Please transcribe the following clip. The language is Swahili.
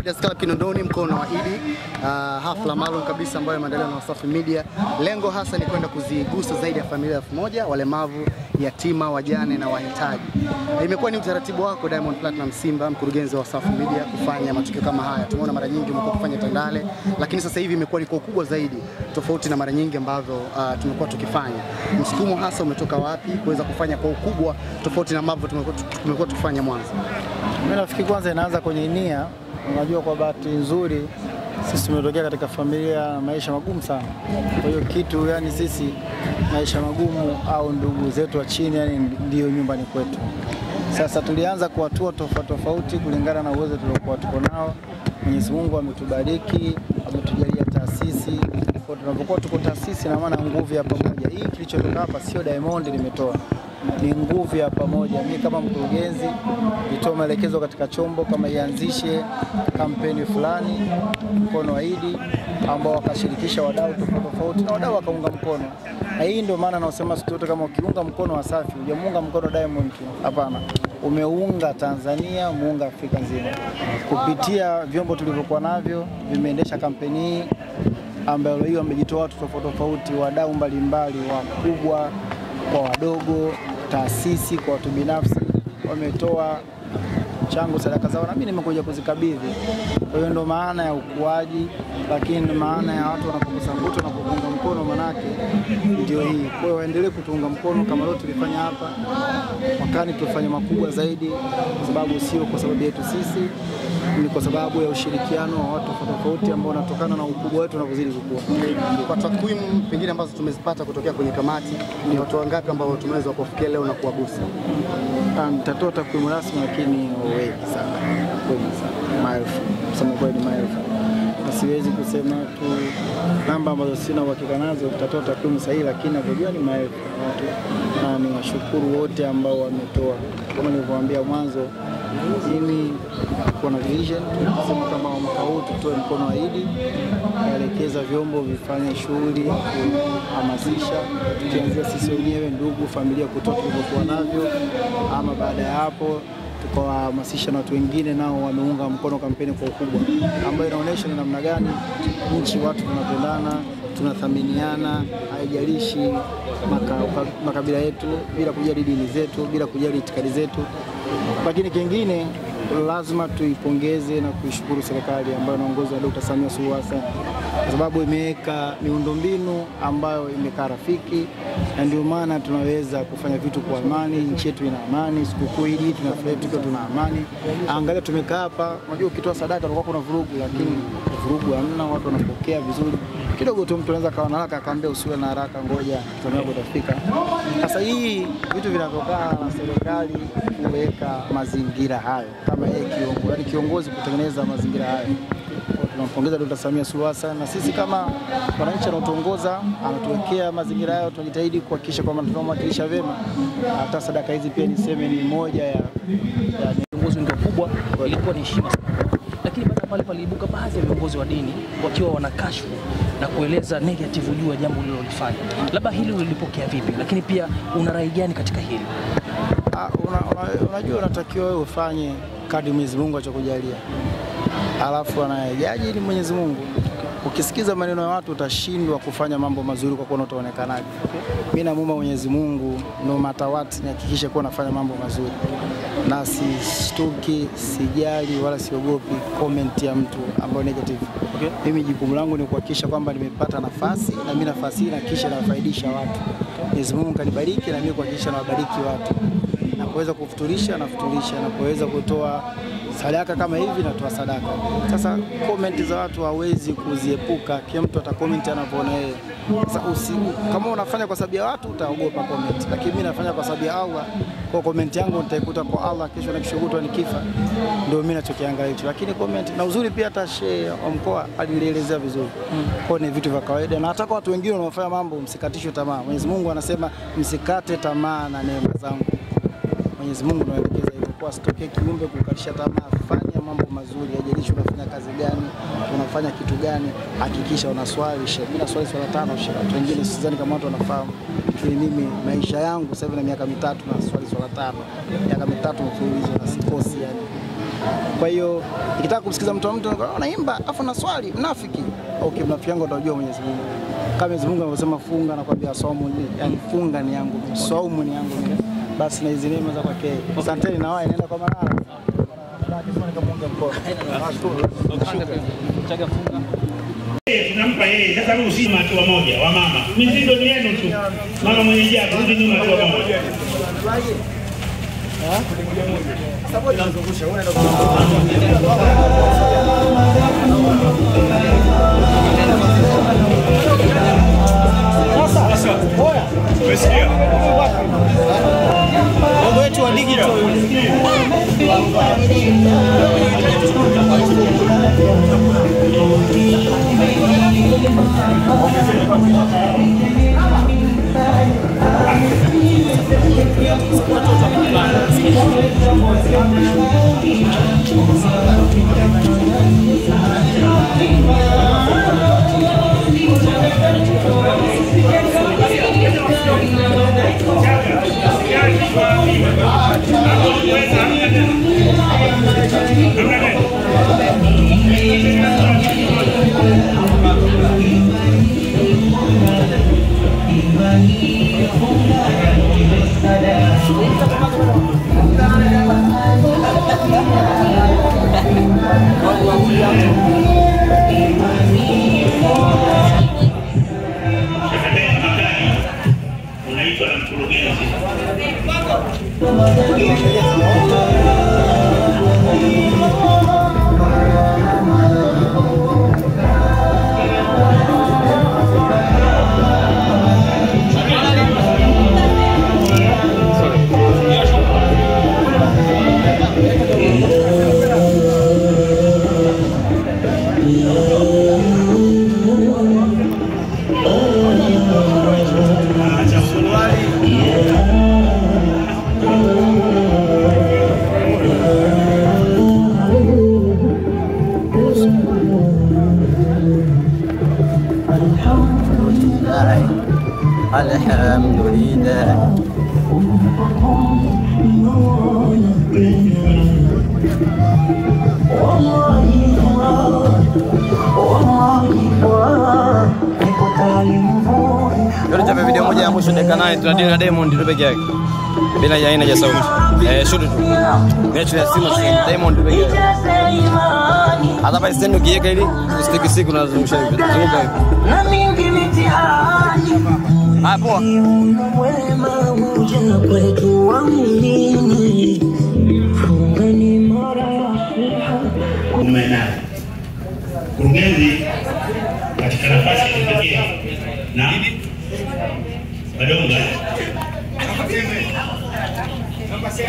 Riders Club Kinondoni mkono wa Idi, hafla maalum kabisa ambayo imeandaliwa na Wasafi Media. Lengo hasa ni kwenda kuzigusa zaidi ya familia 1000 walemavu, yatima, wajane na wahitaji. Imekuwa ni utaratibu wako Diamond Platinum Simba, mkurugenzi wa Wasafi Media, kufanya matukio kama haya. Tumeona mara nyingi umekuwa kufanya Tandale, lakini sasa hivi imekuwa ni kwa ukubwa zaidi, tofauti na mara nyingi ambavyo tumekuwa tukifanya. Msukumo hasa umetoka wapi kuweza kufanya kwa ukubwa tofauti na ambavyo tumekuwa tukifanya mwanzo? Mimi nafikiri kwanza inaanza kwenye nia. Unajua, kwa bahati nzuri sisi tumetokea katika familia na maisha magumu sana. Kwa hiyo kitu, yani sisi maisha magumu au ndugu zetu wa chini, yani ndio nyumbani kwetu. Sasa tulianza kwa hatua tofauti kulingana na uwezo tuliokuwa tuko nao. Mwenyezi Mungu ametubariki, ametujalia taasisi. Kwa tunapokuwa tuko taasisi, na maana nguvu ya pamoja. Hii kilichotoka hapa sio Diamond limetoa, ni nguvu ya pamoja. Mimi kama mkurugenzi nitoa maelekezo katika chombo kama ianzishe kampeni fulani mkono wa Idi, ambao wakashirikisha wadau tofauti na wadau wakaunga mkono. Na hii ndio maana naosema siku yote, kama ukiunga mkono Wasafi, hujamuunga mkono Diamond tu, hapana. Umeunga Tanzania, muunga Afrika nzima. Kupitia vyombo tulivyokuwa navyo vimeendesha kampeni hii, ambayo hiyo wamejitoa watu tofauti, wadau mbalimbali, wakubwa kwa wadogo, taasisi kwa watu binafsi, wametoa mchango, sadaka zao, na mimi nimekuja kuzikabidhi. Kwa hiyo ndio maana ya ukuaji, lakini maana ya watu wanapokosa mvuto na kuunga mkono, manake ndio hii. Kwa hiyo waendelee kutuunga mkono kama leo tulifanya hapa, wakani tufanye makubwa zaidi, kwa sababu sio kwa sababu yetu sisi, ni kwa sababu ya ushirikiano wa watu tofauti ambao wanatokana na ukubwa wetu unavyozidi kukua. Kwa takwimu pengine ambazo tumezipata kutokea kwenye kamati, ni watu wangapi ambao tumeweza kufikia leo na kuwagusa? Nitatoa takwimu rasmi, lakini wengi sana, maelfu, kusema kweli maelfu. Na siwezi kusema tu namba ambazo sina uhakika nazo, tutatoa takwimu sahihi, lakini navyojua ni maelfu watu, na ni washukuru wote ambao wametoa. Kama nilivyowaambia mwanzo, mimi kuna vision, tunasema kama mwaka huu tutoe mkono wa Idi, kuelekeza vyombo vifanye shughuli, kuhamasisha, tukianzia sisi wenyewe, ndugu, familia, kutoka tulivyokuwa navyo, ama baada ya hapo tukawahamasisha na watu wengine nao wameunga mkono kampeni kwa ukubwa, ambayo inaonyesha ni namna gani nchi, watu tunapendana, tunathaminiana, haijalishi makabila yetu, bila kujali dini zetu, bila kujali itikadi zetu. Lakini kingine, lazima tuipongeze na kuishukuru serikali ambayo inaongozwa na Dr. Samia Suluhu Hassan, kwa sababu imeweka miundombinu ambayo imekaa rafiki, na ndio maana tunaweza kufanya vitu kwa amani. Nchi yetu ina amani, sikukuu hii tunafurahi tukiwa tuna amani. Angalia tumekaa hapa, unajua ukitoa sadaka kulikuwa kuna vurugu, lakini vurugu hamna, watu wanapokea vizuri. Kidogo tu mtu anaweza kawa na haraka akaambia usiwe na haraka, ngoja tunapo utafika. Sasa hii vitu vinatokana na serikali kuweka mazingira hayo, kama yeye kiongozi, yani kiongozi kutengeneza mazingira hayo. Tunampongeza Dr. Samia Suluhu Hassan, na sisi kama wananchi anaotuongoza anatuwekea mazingira hayo, tunajitahidi kuhakikisha kwamba tunamwakilisha vyema. Hata sadaka hizi pia niseme ni moja ya viongozi wakubwa, ilikuwa ni heshima sana. Lakini baada pale paliibuka baadhi ya viongozi wa dini wakiwa wanakashfu na kueleza negative juu ya jambo lililofanya. Labda hili ulilipokea vipi? Lakini pia una rai gani katika hili? Unajua, unatakiwa wewe ufanye kadri Mwenyezi Mungu atakujalia. Alafu anayejaji ni Mwenyezi Mungu. Ukisikiza maneno ya watu utashindwa kufanya mambo mazuri kwa kuwa utaonekanaje. Mimi namuomba Mwenyezi Mungu no matter what, nihakikishe kuwa nafanya mambo mazuri, na sishtuki, sijali wala siogopi comment ya mtu ambayo negative. Mimi jukumu langu ni kuhakikisha kwamba nimepata nafasi, na mimi nafasi hii kisha nafaidisha watu. Mwenyezi Mungu kanibariki, na mimi kuhakikisha nawabariki watu. Napoweza kufuturisha nafuturisha, napoweza kutoa sadaka kama hivi natoa sadaka. Sasa comment za watu hawezi kuziepuka, kila mtu atacomment anapoona yeye. Sasa kama unafanya kwa sababu ya watu utaogopa comment, lakini mimi nafanya kwa sababu ya Allah. Kwa comment yangu nitaikuta kwa Allah, kesho na kishukuru nikifa, ndio mimi nachokiangalia hicho. Lakini comment na uzuri pia, hata shehe wa mkoa alielezea vizuri. Kwa ni vitu vya kawaida, na hata kwa watu wengine wanaofanya mambo msikatishwe tamaa. Mwenyezi Mungu anasema msikate tamaa na neema zangu. Mwenyezi Mungu anaelekeza hivyo, kwa sitokee kiumbe kukatisha tamaa. Fanya mambo mazuri, hajalishi unafanya kazi gani, unafanya kitu gani, hakikisha unaswali. Mimi naswali swala 5, watu wengine sidhani kama watu wanafahamu. Lakini mimi maisha yangu sasa hivi na miaka 3 na swali swala 5, miaka 3 mfululizo na sikosi yani. Kwa hiyo nikitaka kumsikiza mtu wa mtu anaimba afu na swali mnafiki. Okay, mnafiki yangu utajua Mwenyezi Mungu. Kama Mwenyezi Mungu anasema funga na kwambia saumu ni, yani funga ni yangu, saumu ni yangu mimi. Basi na hizo neema za kwake. Asanteni na wao naenda kwa Manara. Tunampa yeye sasa huyu si hatua moja wa mama. Mizigo ni yenu tu. Mama mwenye jabu rudi nyuma hatua moja. Sasa oya. Umesikia? Mambo yetu wa digital. Unaitwa na mkurugenzi. Alhamdulillah. Ndio jamaa video moja ya mwisho dakika 8 tunadili na Diamond ndio peke yake. Bila ya aina ya sauti. Shoot tu. Mechi ya simu Diamond peke yake. Hata basi tena ukiweka ili usitiki siku unazungusha hivi. Zunguka hivi. Na mingi mitihani. Hapo. Wema huja kwetu waamini. Fungani mara Umena. Mkurugenzi katika nafasi ya kipekee na Badonga. Sema